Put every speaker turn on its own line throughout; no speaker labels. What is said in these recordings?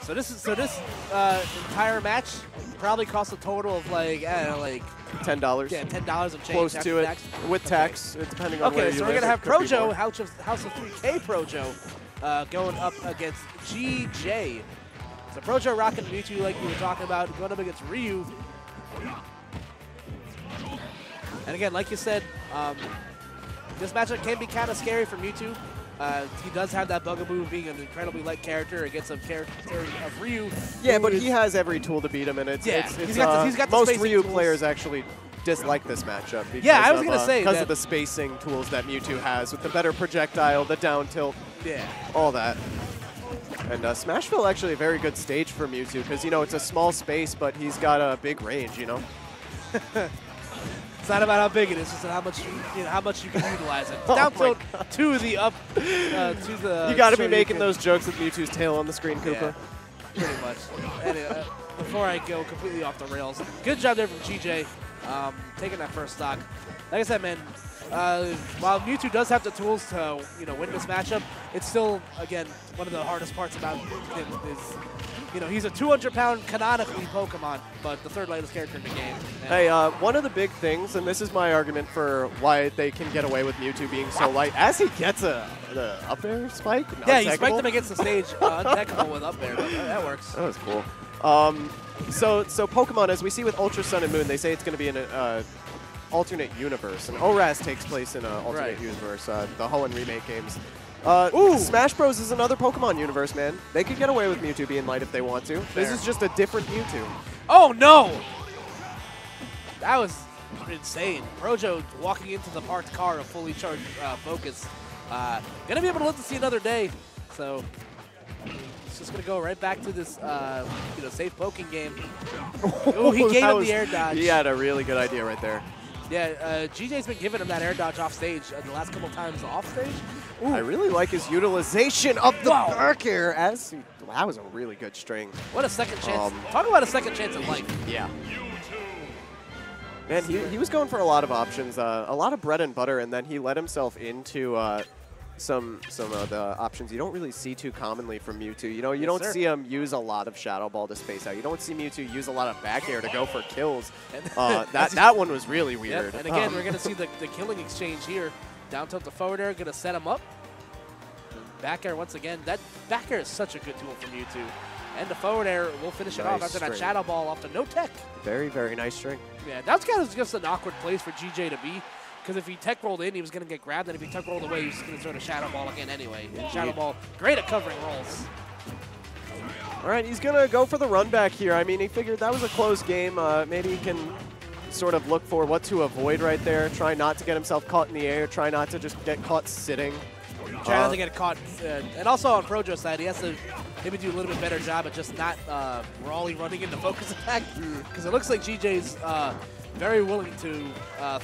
So this entire match probably costs a total of like, I don't know, like
$10.
Yeah, $10 of change.
Close to it with tax, depending on where you live.
Okay, so we're gonna have ProJo, House of 3K ProJo, going up against GJ. So ProJo rocking Mewtwo like we were talking about, going up against Ryu. And again, like you said, this matchup can be kind of scary for Mewtwo. He does have that bugaboo being an incredibly light character against a character of Ryu.
Yeah, but he has every tool to beat him, and it's,
he's got the
most Ryu
tools.
players actually dislike this matchup. Because
I was going to say
because of the spacing tools that Mewtwo has, with the better projectile, the down tilt, all that. And Smashville actually a very good stage for Mewtwo because, you know, it's a small space, but he's got a big range, you know?
It's not about how big it is, it's how much you can utilize it. Down tilt to the up, to the...
You got to be making those jokes with Mewtwo's tail on the screen, Koopa.
Yeah, pretty much. Anyway, before I go completely off the rails, good job there from GJ, taking that first stock. Like I said, man, while Mewtwo does have the tools to, you know, win this matchup, it's still, again, one of the hardest parts about him is, you know, he's a 200-pound canonically Pokemon, but the third lightest character in the game. And
hey, one of the big things, and this is my argument for why they can get away with Mewtwo being so light, as he gets the up air spike.
Yeah, he spiked him against the stage, untechable with up air, but that works.
That was cool. So Pokemon, as we see with Ultra Sun and Moon, they say it's going to be an alternate universe, and ORAS takes place in an alternate universe, the Hoenn remake games. Smash Bros is another Pokemon universe, man. They could get away with Mewtwo being light if they want to. This is just a different Mewtwo.
Oh, no! That was insane. ProJo walking into the parked car, a fully charged Focus. Gonna be able to live to see another day. So it's just gonna go right back to this, you know, safe poking game. Oh, he gave him the air dodge.
He had a really good idea right there.
Yeah, GJ's been giving him that air dodge off stage the last couple times off stage. Ooh.
I really like his utilization of the back air as that was a really good string.
What a second chance. Talk about a second chance in life.
Yeah. Man, he was going for a lot of options, a lot of bread and butter, and then he let himself into some of the options you don't really see too commonly from Mewtwo. You know, you don't see him use a lot of Shadow Ball to space out. You don't see Mewtwo use a lot of back air to go for kills. That one was really weird.
Yep. And again, we're going to see the killing exchange here. Down tilt to forward air, going to set him up. Back air once again. That back air is such a good tool for Mewtwo. And the forward air will finish it off after that Shadow Ball off to no tech.
Very, very nice string.
Yeah, that's kind of just an awkward place for GJ to be. Because if he tech rolled in, he was going to get grabbed, and if he tech rolled away, he was going to throw the Shadow Ball again anyway. And Shadow Ball, great at covering rolls.
All right, he's going to go for the run back here. I mean, he figured that was a close game. Maybe he can sort of look for what to avoid right there. Try not to get himself caught in the air. Try not to just get caught sitting.
Try not to get caught. And also on ProJo's side, he has to maybe do a little bit better job at just not brawly running into focus attack. Because it looks like GJ's very willing to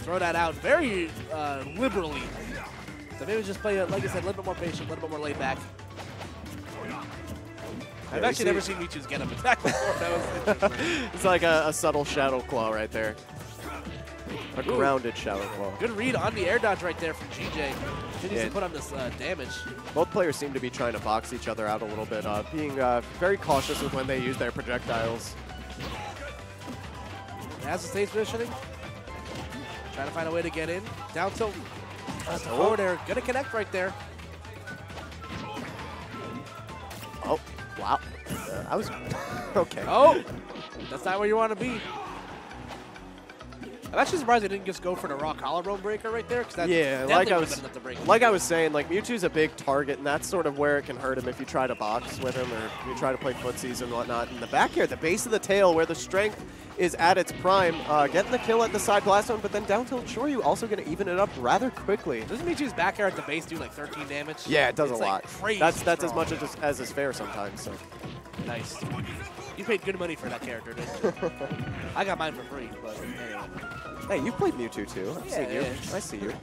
throw that out very liberally. So maybe just play, like I said, a little bit more patient, a little bit more laid back. I've actually never seen Mewtwo's get up attack before. That was interesting.
It's like a subtle Shadow Claw right there. A grounded Shadow Claw.
Good read on the air dodge right there from GJ. Continues to put on this damage.
Both players seem to be trying to box each other out a little bit, being very cautious with when they use their projectiles.
Has the stage positioning. Trying to find a way to get in. Down tilt to forward air. Gonna connect right there.
Oh, wow. I was okay.
Oh, that's not where you want to be. I'm actually surprised they didn't just go for the raw collarbone breaker right there.
Yeah, like I was saying, like Mewtwo's a big target, and that's sort of where it can hurt him if you try to box with him or you try to play footsies and whatnot. And the back air, the base of the tail, where the strength is at its prime, getting the kill at the side blast zone, but then down tilt Shoryu also going to even it up rather quickly.
Doesn't Mewtwo's back air at the base do like 13 damage?
Yeah, it does a lot.
Crazy
that's as much as is fair sometimes. So
nice. You paid good money for that character, didn't you? I got mine for free, but anyway.
Hey, you've played Mewtwo too. I've seen you. I see you.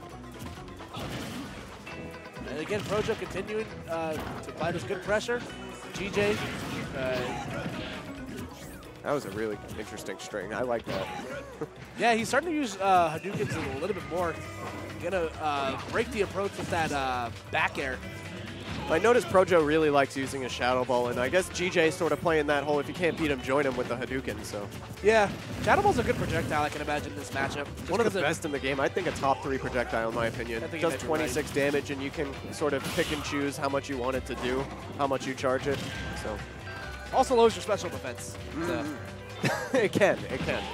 And again, ProJo continuing to apply this good pressure. GJ.
That was a really interesting string. I like that.
Yeah, he's starting to use Hadoukens a little bit more. Gonna break the approach with that back air.
I noticed ProJo really likes using a Shadow Ball, and I guess GJ sort of playing that whole if you can't beat him, join him with the Hadouken. So
yeah, Shadow Ball's a good projectile, I can imagine, in this matchup.
One of the best in the game. I think a top 3 projectile, in my opinion. It does 26 damage, and you can sort of pick and choose how much you want it to do, how much you charge it. So
also lowers your special defense. So.
It can.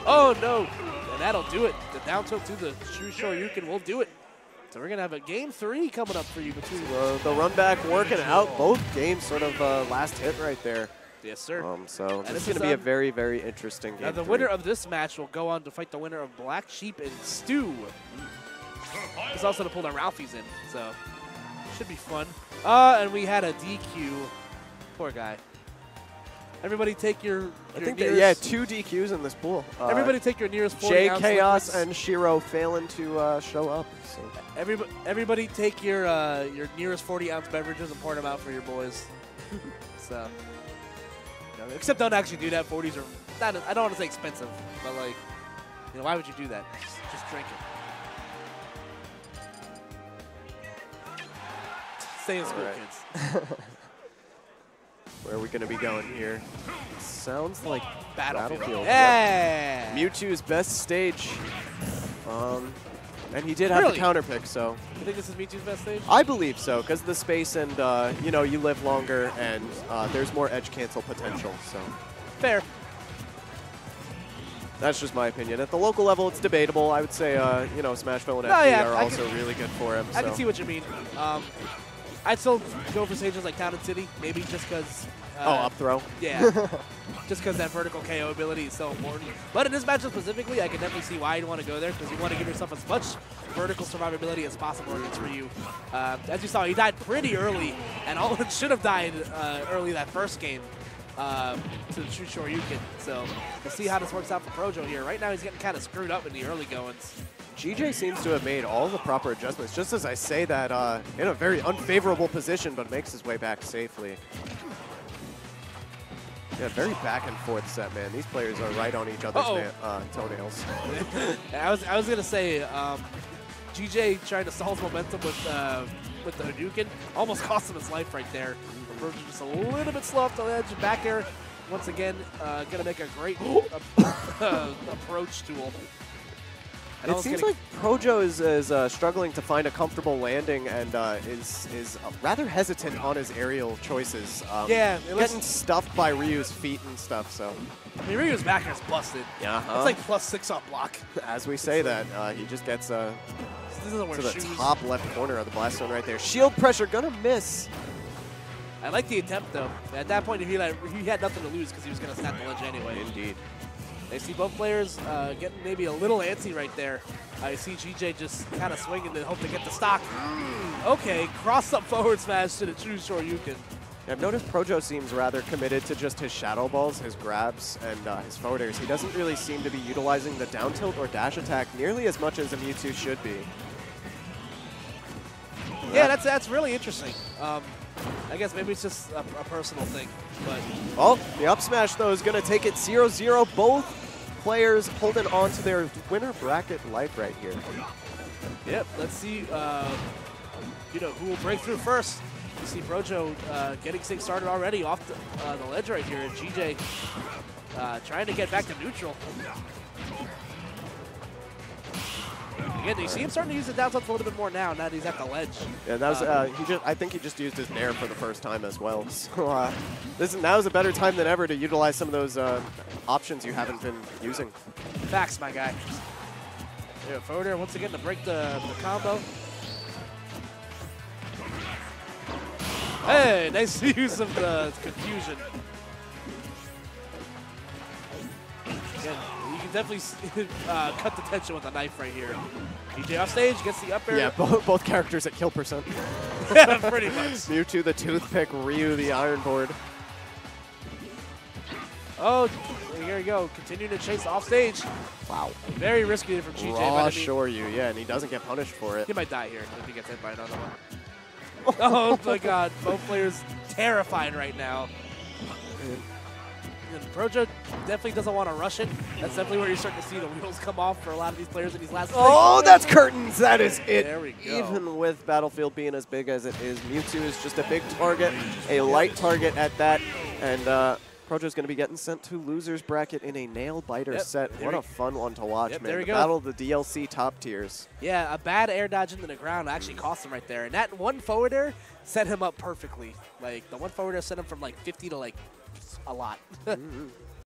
Oh, no. And that'll do it. The down tilt to the True Shoryuken will do it. So we're going to have a game 3 coming up for you between
the run back working out. Both games sort of last hit right there.
Yes, sir.
So this is going to be a very, very interesting game.
Now the winner of this match will go on to fight the winner of Black Sheep and Stu. He's also to pull the Ralphies in, so should be fun. And we had a DQ. Poor guy. Everybody take your
yeah, 2 DQs in this pool.
Everybody take your nearest 40-ounce
Chaos
liquids.
and Shiro failing to show up. So.
Everybody take your nearest 40-ounce beverages and pour them out for your boys. So, you know, except don't actually do that. 40s are not, I don't want to say expensive, but like, you know, why would you do that? Just drink it. Stay in school, kids.
Where are we going to be going here? Sounds like Battlefield.
Yeah!
Yep. Mewtwo's best stage. And he did have the counter pick, so.
You think this is Mewtwo's best stage?
I believe so, because of the space and, you know, you live longer and there's more edge cancel potential, so.
Fair.
That's just my opinion. At the local level, it's debatable. I would say, you know, Smashville and FD are also really good for him.
I can see what you mean. I'd still go for stages like Town and City, maybe just because.
Up throw?
Yeah. Just because that vertical KO ability is so important. But in this matchup specifically, I can definitely see why you'd want to go there, because you want to give yourself as much vertical survivability as possible against Ryu. As you saw, he died pretty early, and Olin should have died early that first game to the True Shoryuken. So we'll see how this works out for ProJo here. Right now, he's getting kind of screwed up in the early goings.
GJ seems to have made all the proper adjustments, just as I say that, in a very unfavorable position, but makes his way back safely. Yeah, very back and forth set, man. These players are right on each other's toenails.
I was gonna say, GJ trying to stall his momentum with the Hadouken almost cost him his life right there. ProJo just a little bit slow off the edge. Back air, once again, gonna make a great approach tool.
It seems like ProJo is struggling to find a comfortable landing and is rather hesitant on his aerial choices.
Yeah,
getting stuffed by Ryu's feet and stuff. So,
I mean, Ryu's back air is busted.
Yeah,
it's like +6 on block.
As we say that, he just gets to the top left corner of the blast zone right there. Shield pressure gonna miss.
I like the attempt though. At that point, he had nothing to lose because he was gonna snap the ledge anyway.
Indeed.
I see both players getting maybe a little antsy right there. I see GJ just kind of swinging to hope to get the stock. Okay, cross-up forward smash to the True Shoryuken.
I've noticed ProJo seems rather committed to just his shadow balls, his grabs, and his forwarders. He doesn't really seem to be utilizing the down tilt or dash attack nearly as much as a Mewtwo should be.
Yeah, that's really interesting. I guess maybe it's just a personal thing, but.
Oh, the up smash though is going to take it 0-0. Both players holding on to their winner bracket life right here.
Yep, let's see, you know, who will break through first. You see ProJo getting things started already off the ledge right here, and GJ trying to get back to neutral. Again, you see him starting to use the down tilt a little bit more now that he's at the ledge.
Yeah, that was I think he just used his nair for the first time as well. So now is a better time than ever to utilize some of those options you haven't been using.
Facts, my guy. Yeah, forward air once again to break the combo. Hey, nice use of the confusion. Again, you can definitely cut the tension with a knife right here. DJ off stage, gets the up air.
Yeah, both characters at kill percent.
Yeah, pretty much.
Mewtwo the toothpick, Ryu the iron board.
Oh, here we go. Continuing to chase off stage.
Wow.
Very risky from GJ.
Raw Shoryu, yeah, and he doesn't get punished for it.
He might die here if he gets hit by another one. Oh my god, both players terrified right now. And ProJo definitely doesn't want to rush it. That's definitely where you're starting to see the wheels come off for a lot of these players in these last.
Oh, that's curtains. That is it.
There we go.
Even with Battlefield being as big as it is, Mewtwo is just a big target, a light target at that, and ProJo is going to be getting sent to losers bracket in a nail biter set. What a fun one to watch, man.
There we
the
go.
battle of the DLC top tiers.
Yeah, a bad air dodge into the ground actually cost him right there, and that one forward air set him up perfectly. Like the one forward air sent him from like 50 to like a lot.